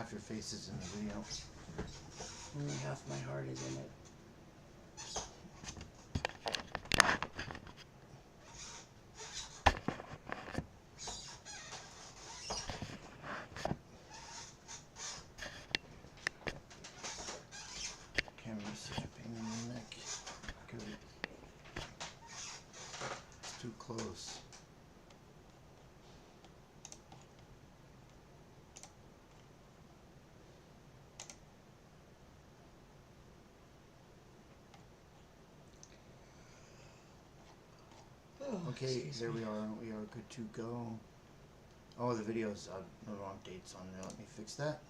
half your face is in the video. Only half my heart is in it. Camera's such a pain in the neck. Good. It's too close. Okay, there we are. We are good to go. Oh, the video's the wrong dates on there. Let me fix that.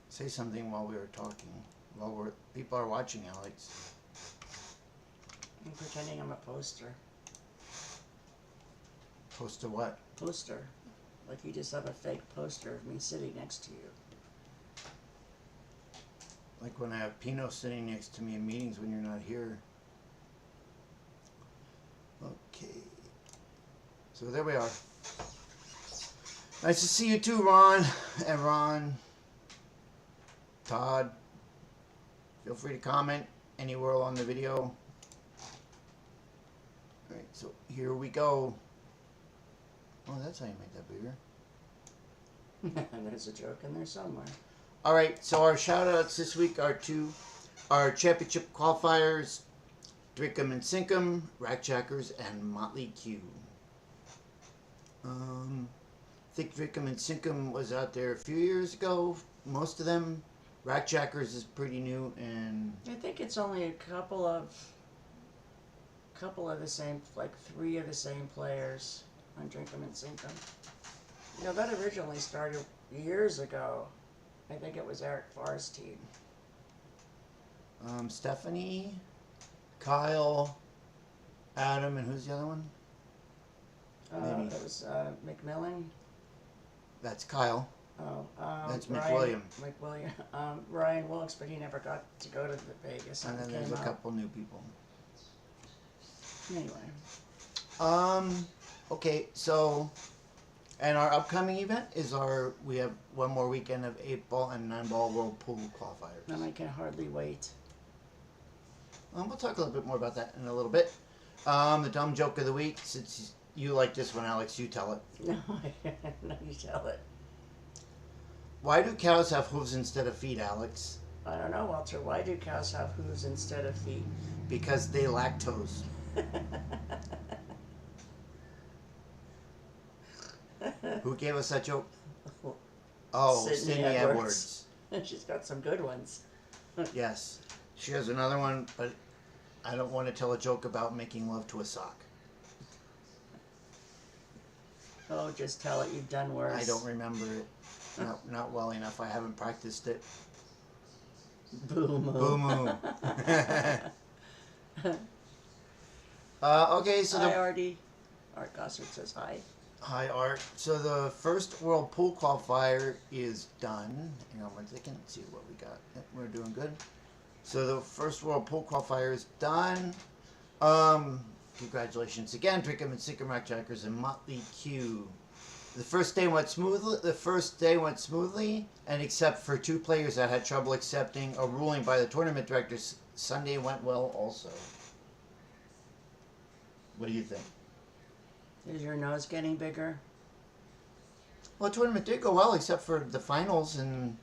Say something while we were talking. While people are watching, Alex. I'm pretending I'm a poster. Poster what? Poster. Like you just have a fake poster of me sitting next to you. Like when I have Pino sitting next to me in meetings when you're not here. Okay. So there we are. Nice to see you too, Ron and Ron. Todd. Feel free to comment anywhere on the video. Alright, so here we go. Oh, that's how you make that bigger. There's a joke in there somewhere. Alright, so our shout outs this week are to our championship qualifiers, Drickum and Sinkum, Rackjackers, and Motley Q. I think Drickum and Sinkum was out there a few years ago, most of them. Rackjackers is pretty new, and I think it's only a couple of the same, like 3 of the same players on Drickum and Sinkum. You know, that originally started years ago. I think it was Eric Farr's team. Stephanie, Kyle, Adam, and who's the other one? Maybe. It was McMillan. That's Kyle. Oh, That's Ryan, McWilliam. Ryan Wilkes, but he never got to go to the Vegas. And then there's a couple new people. Anyway. Okay, so, and our upcoming event is we have one more weekend of 8-ball and 9-ball World Pool qualifiers. And I can hardly wait. We'll talk a little bit more about that in a little bit. The dumb joke of the week, since you like this one, Alex, you tell it. No, no, you tell it. Why do cows have hooves instead of feet, Alex? I don't know, Walter. Why do cows have hooves instead of feet? Because they lactose. Who gave us that joke? Oh, Sydney Edwards. She's got some good ones. Yes. She has another one, but I don't want to tell a joke about making love to a sock. Oh, just tell it. You've done worse. I don't remember it. Not well enough. I haven't practiced it. Boo moo. Boo moo. Okay, so Hi, Artie. Art Gossard says hi. Hi, Art. So the first World Pool qualifier is done. Hang on one second. Let's see what we got. Yep, we're doing good. So the first World Pool qualifier is done. Congratulations again, Drickum and Sinkum, Rackjackers, and Motley Q. The first day went smoothly, and except for 2 players that had trouble accepting a ruling by the tournament directors, Sunday went well also. What do you think? Is your nose getting bigger? Well, the tournament did go well, except for the finals and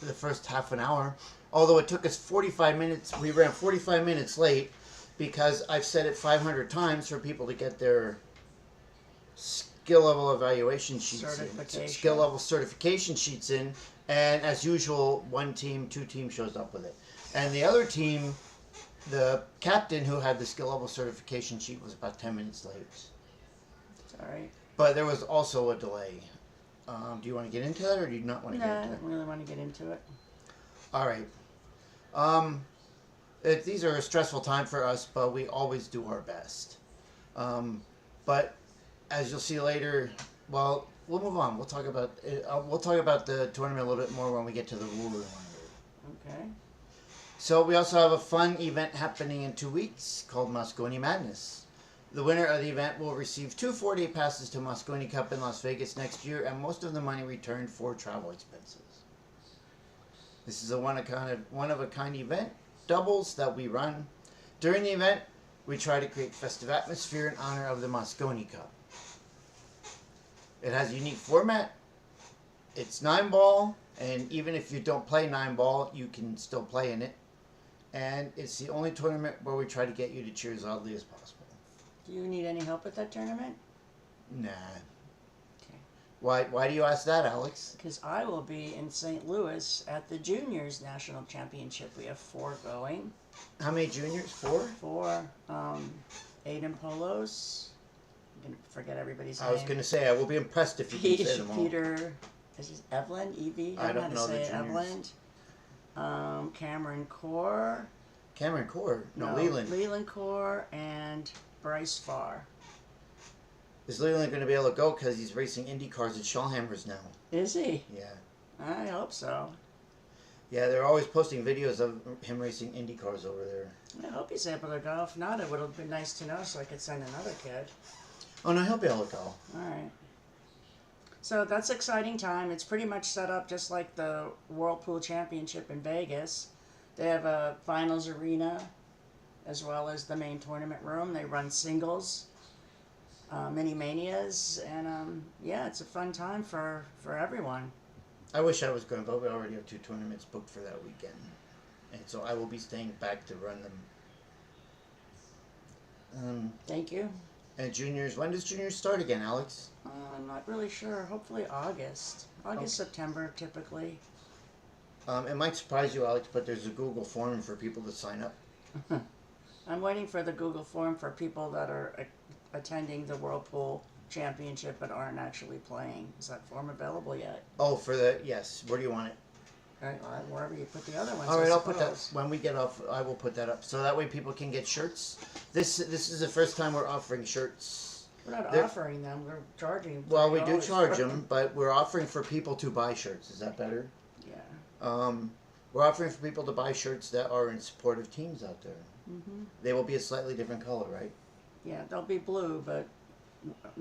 the first half an hour. Although it took us 45 minutes. We ran 45 minutes late because I've said it 500 times for people to get their skill level evaluation sheets in. Skill level certification sheets in. And as usual, 1 team, 2 teams shows up with it. And the other team, the captain who had the skill level certification sheet was about 10 minutes late. It's all right. But there was also a delay. Do you want to get into that, or do you not want to get into it? No, I don't really want to get into it. All right. These are a stressful time for us, but we always do our best. But as you'll see later, well, we'll move on. We'll talk about the tournament a little bit more when we get to the ruler one. Okay. So we also have a fun event happening in 2 weeks called Moscone Madness. The winner of the event will receive 2 4-day passes to Mosconi Cup in Las Vegas next year, and most of the money returned for travel expenses. This is a one-of-a-kind event, doubles, that we run. During the event, we try to create festive atmosphere in honor of the Mosconi Cup. It has a unique format. It's 9-ball, and even if you don't play 9-ball, you can still play in it. And it's the only tournament where we try to get you to cheer as loudly as possible. Do you need any help with that tournament? Nah. Okay. Why do you ask that, Alex? Because I will be in St. Louis at the Juniors National Championship. We have 4 going. How many juniors? 4? 4. Aiden Polos. I'm going to forget everybody's name. I was going to say, I will be impressed if you can say them all. Peter, is it Evelyn? Evie? I don't how to know say the it. juniors. Evelyn. Cameron Core. Cameron Core? No, No, Leland. Leland Core and Bryce Farr. Is Leland going to be able to go because he's racing Indy cars at Shawhammers now? Is he? Yeah. I hope so. Yeah, they're always posting videos of him racing Indy cars over there. I hope he's able to go. If not, it would have been nice to know so I could send another kid. Oh, no, he'll be able to go. All right. So that's exciting time. It's pretty much set up just like the Whirlpool Championship in Vegas. They have a finals arena as well as the main tournament room. They run singles, mini manias, and yeah, it's a fun time for everyone. I wish I was going, but we already have 2 tournaments booked for that weekend. And so I will be staying back to run them. Thank you. And juniors, when does juniors start again, Alex? I'm not really sure. Hopefully August. September, typically. It might surprise you, Alex, but there's a Google form for people to sign up. I'm waiting for the Google form for people that are attending the Whirlpool Championship but aren't actually playing. Is that form available yet? Oh, for the, yes. Where do you want it? Wherever you put the other ones. All right, I I'll put that, suppose. when we get off, I will put that up. So that way people can get shirts. This is the first time we're offering shirts. We're not They're- offering them. We're charging. Well, we do $30 charge for them, but we're offering for people to buy shirts. Is that better? Yeah. We're offering for people to buy shirts that are in support of teams out there. Mm-hmm. They will be a slightly different color, right? Yeah, they'll be blue, but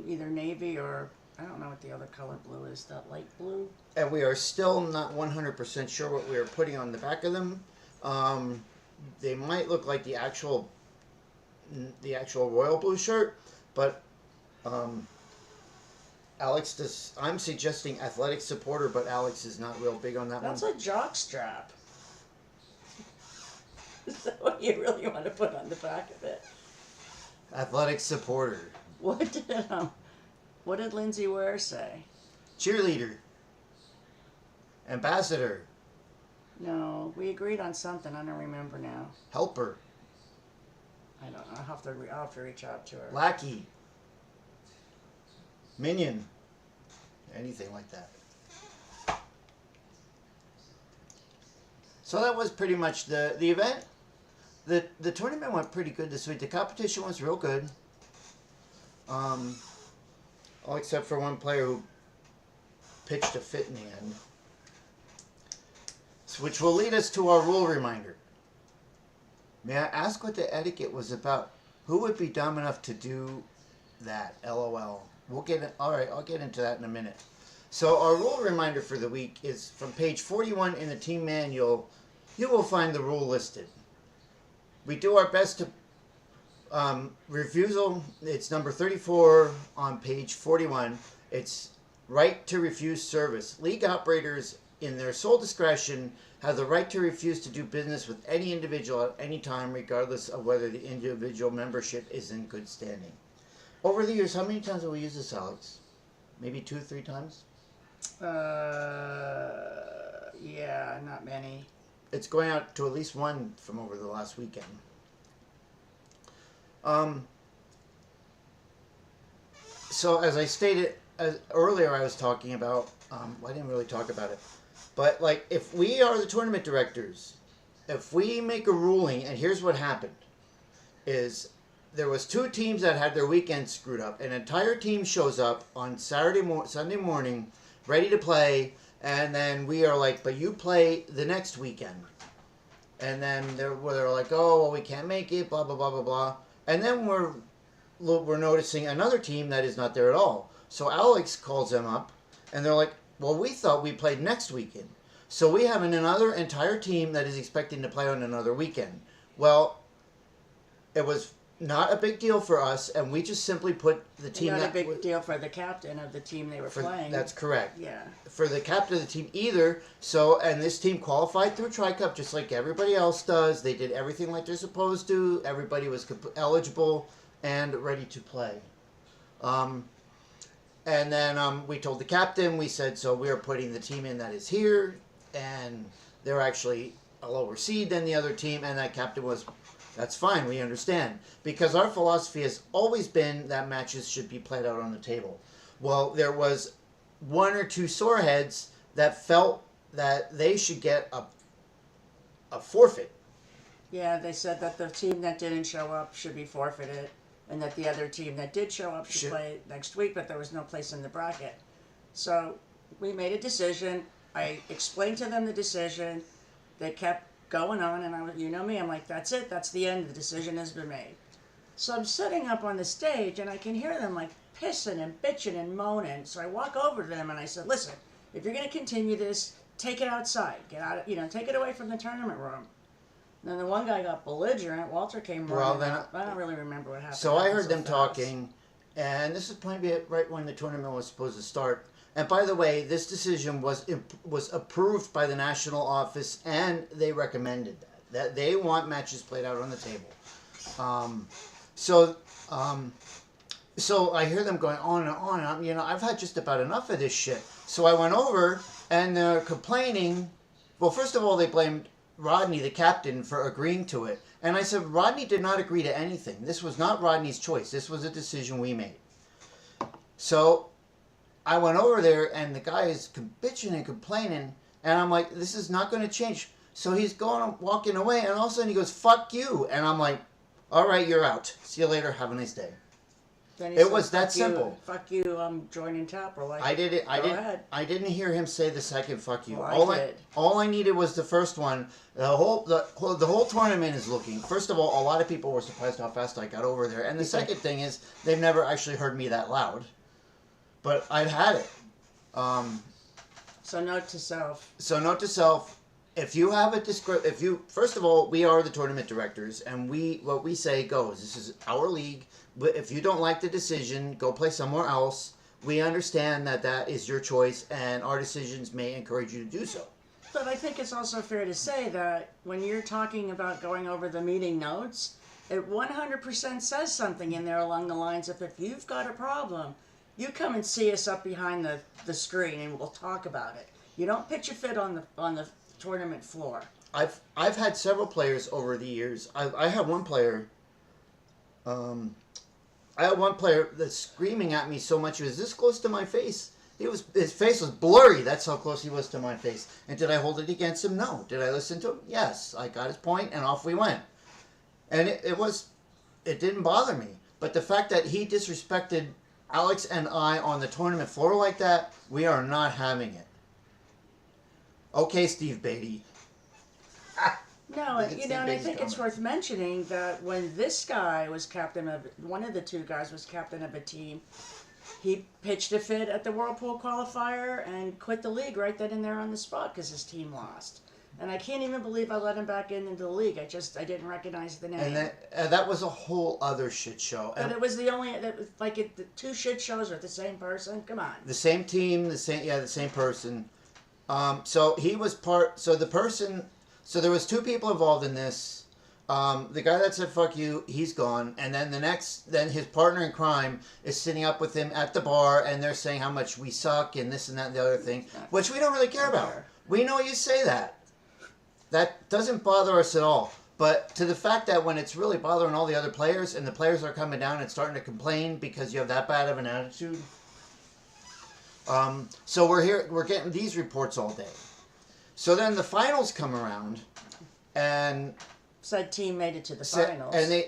either navy or I don't know what the other color blue is. That light blue. And we are still not 100% sure what we are putting on the back of them. They might look like the actual royal blue shirt, but Alex does. I'm suggesting athletic supporter, but Alex is not real big on that That's one. a jock strap. Is that what you really want to put on the back of it? Athletic supporter, What did Lindsay Ware say? cheerleader, ambassador, No, we agreed on something. I don't remember now. helper, I don't know. I'll have to reach out to her. lackey, minion, anything like that. So that was pretty much the event. The tournament went pretty good this week. The competition was real good. All except for one player who pitched a fit in the end. Which will lead us to our rule reminder. May I ask what the etiquette was about? Who would be dumb enough to do that? LOL. We'll get it. All right, I'll get into that in a minute. So our rule reminder for the week is from page 41 in the team manual. You will find the rule listed. We do our best to refusal. It's number 34 on page 41. It's right to refuse service. League operators, in their sole discretion, have the right to refuse to do business with any individual at any time, regardless of whether the individual membership is in good standing. Over the years, how many times have we used this, Alex? Maybe 2 or 3 times? Yeah, not many. It's going out to at least one from over the last weekend. So as I stated earlier, I was talking about, I didn't really talk about it, but like if we are the tournament directors, if we make a ruling, and here's what happened, is there was 2 teams that had their weekend screwed up. An entire team shows up on Sunday morning, ready to play, and then we are like, but you play the next weekend. And then they're like, oh, well, we can't make it, blah, blah, blah, blah, blah. And then we're we're noticing another team that is not there at all. So Alex calls them up, and they're like, well, we thought we played next weekend. So we have another entire team that is expecting to play on another weekend. Well, it was not a big deal for us, and we just simply put the team Not that a big deal for the captain of the team they were playing. That's correct. Yeah. For the captain of the team either. So, and this team qualified through Tri-Cup just like everybody else does. They did everything like they're supposed to. Everybody was eligible and ready to play. And then we told the captain, we said, so we are putting the team in that is here, and they're actually a lower seed than the other team, and that captain was, that's fine, we understand. Because our philosophy has always been that matches should be played out on the table. Well, there was one or two sore heads that felt that they should get a forfeit. Yeah, they said that the team that didn't show up should be forfeited, and that the other team that did show up should play next week, but there was no place in the bracket. So we made a decision. I explained to them the decision. They kept going on, and you know me, I'm like, that's it, that's the end, the decision has been made. So I'm sitting up on the stage, and I can hear them like pissing and bitching and moaning. So I walk over to them and I said, listen, if you're going to continue this, take it outside. Get out, take it away from the tournament room. And then the one guy got belligerent. Walter came running up. I don't really remember what happened. So I heard them talking, and this is probably right when the tournament was supposed to start. And by the way, this decision was approved by the national office, and they recommended that they want matches played out on the table. So I hear them going on and on and on. I've had just about enough of this shit. So I went over, and they're complaining. Well, first of all, they blamed Rodney, the captain, for agreeing to it. And I said, Rodney did not agree to anything. This was not Rodney's choice. This was a decision we made. So I went over there, and the guy is bitching and complaining, and I'm like, this is not going to change. So he's walking away, and all of a sudden he goes, fuck you. And I'm like, all right, you're out. See you later. Have a nice day. It was that simple. Fuck you, I'm joining Tapper. Like, I didn't. ahead. I didn't hear him say the second "fuck you." Well, all I needed was the first one. The whole tournament is looking. First of all, a lot of people were surprised how fast I got over there, and the second thing is they've never actually heard me that loud. But I've had it. So note to self. If you have first of all, we are the tournament directors, and what we say goes. This is our league. But if you don't like the decision, go play somewhere else. We understand that is your choice, and our decisions may encourage you to do so. But I think it's also fair to say that when you're talking about going over the meeting notes, it 100% says something in there along the lines of, if you've got a problem, you come and see us up behind the screen, and we'll talk about it. You don't pitch a fit on the tournament floor. I've had several players over the years. I had one player. I had one player that's screaming at me so much. He was this close to my face. His face was blurry. That's how close he was to my face. And did I hold it against him? No. Did I listen to him? Yes. I got his point, and off we went. And it didn't bother me. But the fact that he disrespected Alex and I on the tournament floor like that, we are not having it. Okay, Steve Beatty. No, and I think it's worth mentioning that when this guy was one of the two guys was captain of a team, he pitched a fit at the Whirlpool qualifier and quit the league right then and there on the spot because his team lost. And I can't even believe I let him back into the league. I didn't recognize the name. And that was a whole other shit show. But it was the two shit shows with the same person. Come on. The same team, the same person. So he was So there was two people involved in this. The guy that said "fuck you," he's gone, and then his partner in crime is sitting up with him at the bar, and they're saying how much we suck and this and that and the other thing, which we don't really care about. We know you say that. That doesn't bother us at all. But to the fact that when it's really bothering all the other players, and the players are coming down and starting to complain because you have that bad of an attitude. So we're getting these reports all day. So then the finals come around, and said team made it to the finals. And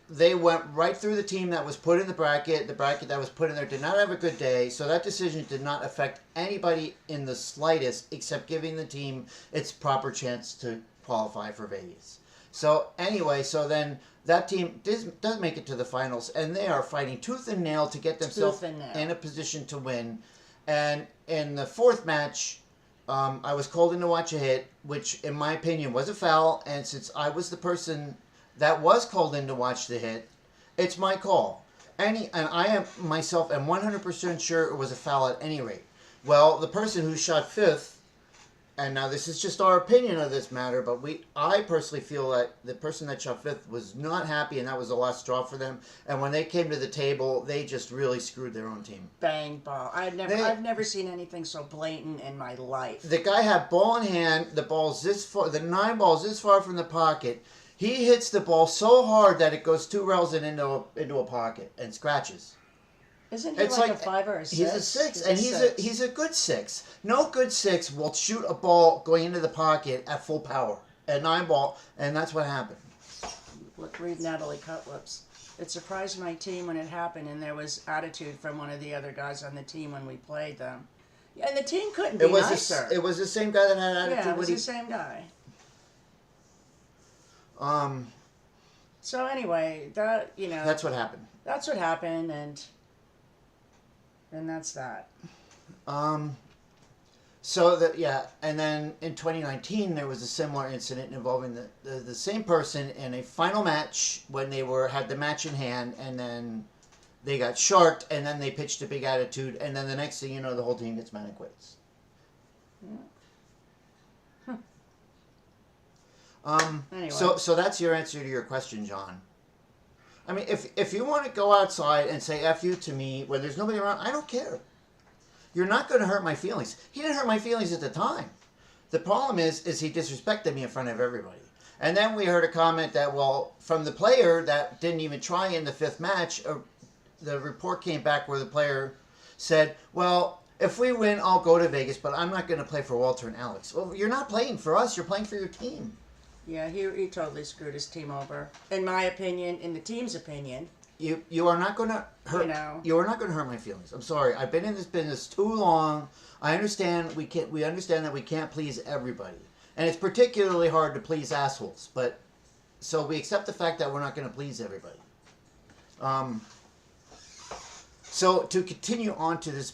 they went right through the team that was put in the bracket. The bracket that was put in there did not have a good day, so that decision did not affect anybody in the slightest, except giving the team its proper chance to qualify for Vegas. So anyway, so then that team does make it to the finals, and they are fighting tooth and nail to get themselves Tooth and nail. in a position to win. And in the fourth match, I was called in to watch a hit, which in my opinion was a foul. And since I was the person that was called in to watch the hit, it's my call. And I am myself am 100% sure it was a foul at any rate. Well, the person who shot fifth, and now this is just our opinion of this matter, but I personally feel that the person that shot fifth was not happy, and that was the last straw for them. And when they came to the table, they just really screwed their own team. Bang ball. I've never seen anything so blatant in my life. The guy had ball in hand. The ball's this far. The 9 ball's this far from the pocket. He hits the ball so hard that it goes 2 rails and into a pocket and scratches. Isn't he like a 5 or a 6? He's a 6, and he's a good 6. No good 6 will shoot a ball going into the pocket at full power at 9 ball, and that's what happened. Read Natalie Cutlip's. It surprised my team when it happened, and there was attitude from one of the other guys on the team when we played them. Yeah, and the team couldn't be nicer. It was the same guy that had attitude. Yeah, it was the same guy. So anyway, that's what happened. That's what happened, and that's that. So that and then in 2019 there was a similar incident involving the same person in a final match when they had the match in hand, and then they got sharked, and then they pitched a big attitude, and then the next thing you know, the whole team gets mad and quits. Anyway. So that's your answer to your question, John. I mean, if you want to go outside and say F you to me when there's nobody around, I don't care. You're not going to hurt my feelings. He didn't hurt my feelings at the time. The problem is he disrespected me in front of everybody. And then we heard a comment that, well, from the player that didn't even try in the 5th match, the report came back where the player said, well, if we win, I'll go to Vegas, but I'm not going to play for Walter and Alex. Well, you're not playing for us. You're playing for your team. Yeah, he totally screwed his team over. In my opinion, in the team's opinion. You are not going to hurt. You are not going to hurt my feelings. I'm sorry. I've been in this business too long. I understand we understand that we can't please everybody, and it's particularly hard to please assholes. But so we accept the fact that we're not going to please everybody. So to continue on to this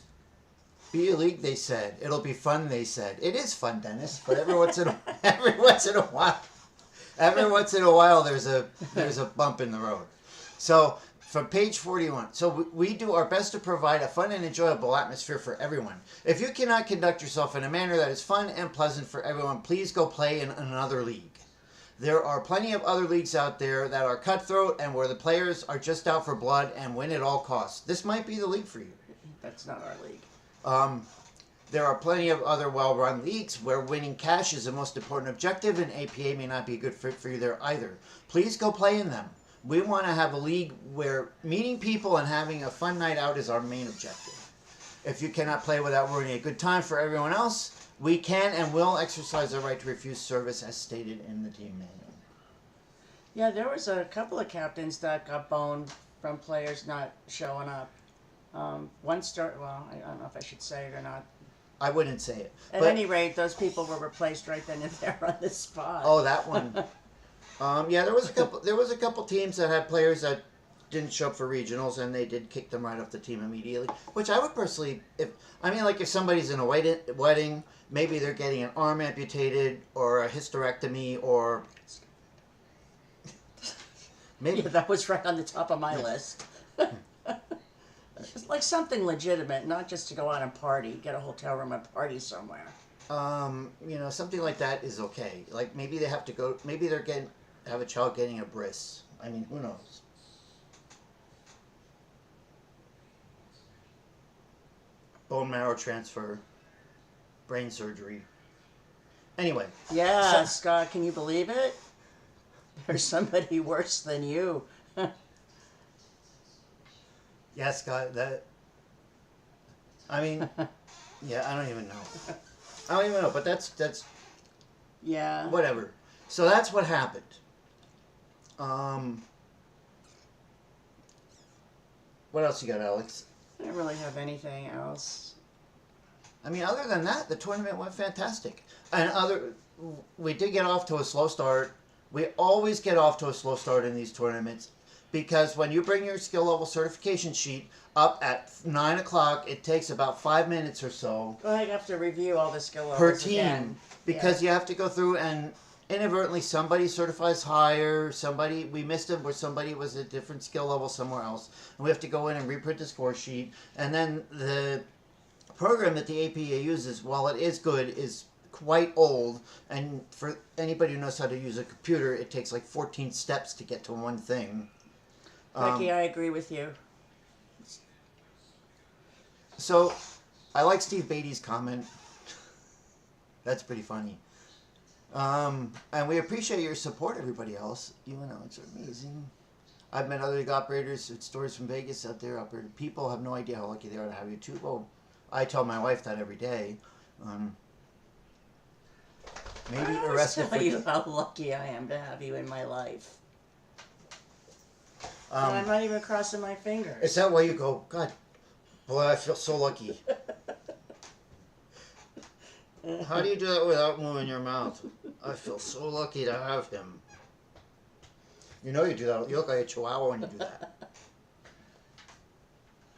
be a league, they said it'll be fun. They said it is fun, Dennis. But every once in a while, there's a bump in the road. So from page 41, so we do our best to provide a fun and enjoyable atmosphere for everyone. If you cannot conduct yourself in a manner that is fun and pleasant for everyone, please go play in another league. There are plenty of other leagues out there that are cutthroat and where the players are just out for blood and win at all costs. This might be the league for you. That's not our league. There are plenty of other well-run leagues where winning cash is the most important objective, and APA may not be a good fit for you there either. Please go play in them. We want to have a league where meeting people and having a fun night out is our main objective. If you cannot play without ruining a good time for everyone else, we can and will exercise our right to refuse service as stated in the team manual. Yeah, there was a couple of captains that got boned from players not showing up. One story, well, I don't know if I should say it or not. I wouldn't say it. At any rate, those people were replaced right then and there on the spot. Oh, that one. Yeah, there was a couple teams that had players that didn't show up for regionals, and they did kick them right off the team immediately. Which I would personally, if somebody's in a wedding, maybe they're getting an arm amputated or a hysterectomy or maybe Yeah, that was right on the top of my list. Just like something legitimate, not just to go out and party, get a hotel room and party somewhere. Something like that is okay. Like maybe they have to go. Maybe have a child getting a bris. I mean, who knows? Bone marrow transfer, brain surgery. Anyway. Yeah, Scott, can you believe it? There's somebody worse than you. Yeah, Scott, yeah, I don't even know, but that's yeah. Whatever. So that's what happened. What else you got, Alex? I don't really have anything else. I mean, other than that, the tournament went fantastic. And we did get off to a slow start. We always get off to a slow start in these tournaments because when you bring your skill level certification sheet up at 9 o'clock, it takes about 5 minutes or so Well, I have to review all the skill levels per team again. because Yeah. you have to go through and inadvertently somebody certifies higher, somebody we missed it where somebody was a different skill level somewhere else, and we have to go in and reprint the score sheet. And then the program that the APA uses, while it is good, is quite old, and for anybody who knows how to use a computer, it takes like 14 steps to get to one thing. Becky, I agree with you. So I like Steve Beatty's comment. That's pretty funny. And we appreciate your support, everybody else. You and Alex are amazing. I've met other operators at stores from Vegas out there. Operator people have no idea how lucky they are to have you too. Well, I tell my wife that every day. Maybe I arrested tell for you how lucky I am to have you in my life. And I'm Um, not even crossing my fingers. is that why you go, God, boy, I feel so lucky. How do you do that without moving your mouth? I feel so lucky to have him. You know you do that. You look like a chihuahua when you do that.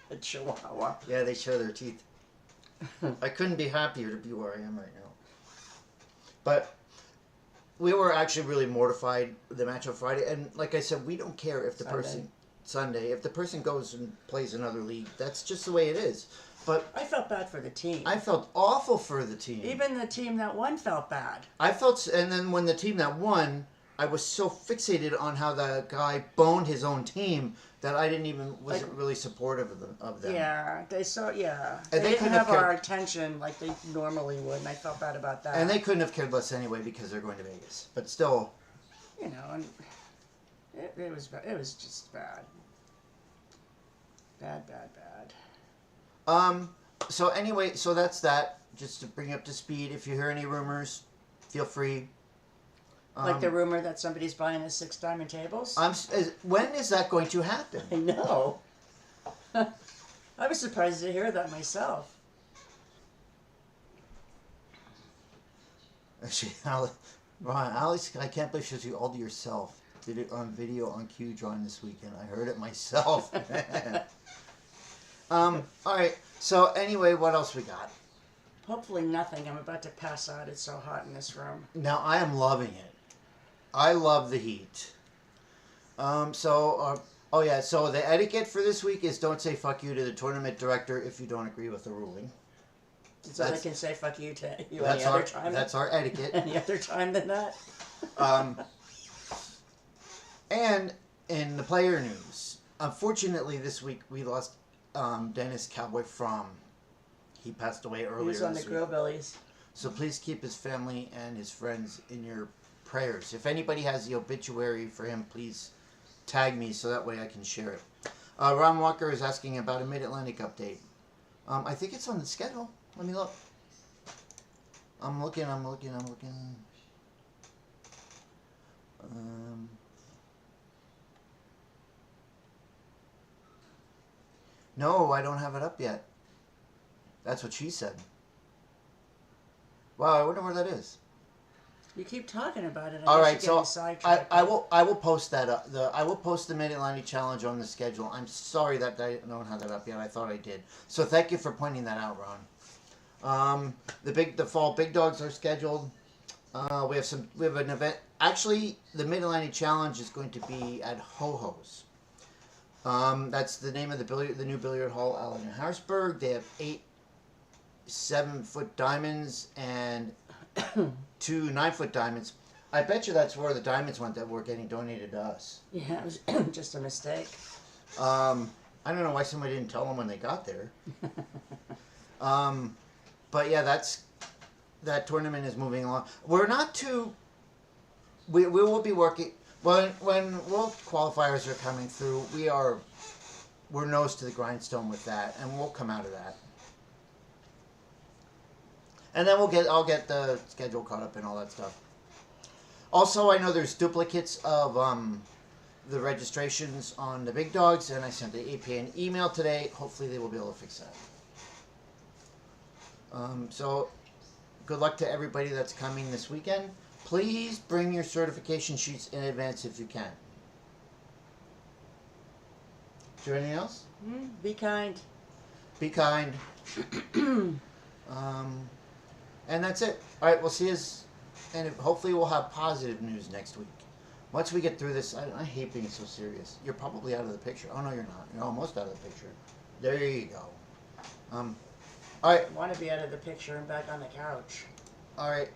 A chihuahua. Yeah, they show their teeth. I couldn't be happier to be where I am right now. But we were actually really mortified the match on Friday, and like I said, we don't care if the Sunday, if the person goes and plays another league. That's just the way it is. But I felt bad for the team. I felt awful for the team. Even the team that won felt bad. I felt, and then when the team that won, I was so fixated on how the guy boned his own team that I wasn't really supportive of them. Yeah, they saw. Yeah, And they they didn't couldn't have have our cared- attention like they normally would, and I felt bad about that. And they couldn't have cared less anyway because they're going to Vegas. But still, you know, and it was bad. It was just bad. Bad. So anyway, so that's that. Just to bring you up to speed, if you hear any rumors, feel free. Like the rumor that somebody's buying us 6 diamond tables. When is that going to happen? I know. I was surprised to hear that myself. Ron, Alex, I can't believe she's all to yourself. Did it on video on Q drawing this weekend. I heard it myself. All right. So anyway, what else we got? Hopefully nothing. I'm about to pass out. It's so hot in this room. Now I am loving it. I love the heat. So the etiquette for this week is don't say fuck you to the tournament director if you don't agree with the ruling. So they can say fuck you to you That's any other time. That's our etiquette. Any other time than that. And in the player news, unfortunately this week we lost Dennis Cowboy Fromm. He passed away earlier He was on the this week. Grillbillies. So please keep his family and his friends in your prayers. If anybody has the obituary for him, please tag me so that way I can share it. Ron Walker is asking about a Mid-Atlantic update. I think it's on the schedule. Let me look. I'm looking. No, I don't have it up yet. That's what she said. Wow, I wonder where that is. You keep talking about it. All right, so I will post that up. I will post the Mid-Atlantic Challenge on the schedule. I'm sorry that I don't have that up yet. I thought I did. So thank you for pointing that out, Ron. The fall big dogs are scheduled. We have an event. Actually, the Mid-Atlantic Challenge is going to be at Ho Ho's. That's the name of the new billiard hall out in Harrisburg. They have 8 7-foot diamonds and 2 9-foot diamonds. I bet you that's where the diamonds went that were getting donated to us. Yeah, it was just a mistake. I don't know why somebody didn't tell them when they got there. But yeah, that tournament is moving along. We're not too. We will be working when world qualifiers are coming through. We're nose to the grindstone with that, and we'll come out of that. And then I'll get the schedule caught up and all that stuff. Also, I know there's duplicates of the registrations on the big dogs, and I sent the APA an email today. Hopefully they will be able to fix that. So, good luck to everybody that's coming this weekend. Please bring your certification sheets in advance if you can. Is there anything else? Be kind. Be kind. And that's it. All right, we'll see us, and hopefully we'll have positive news next week. Once we get through this, I hate being so serious. You're probably out of the picture. Oh no, you're not. You're almost out of the picture. There you go. All right, I want to be out of the picture and back on the couch. all right.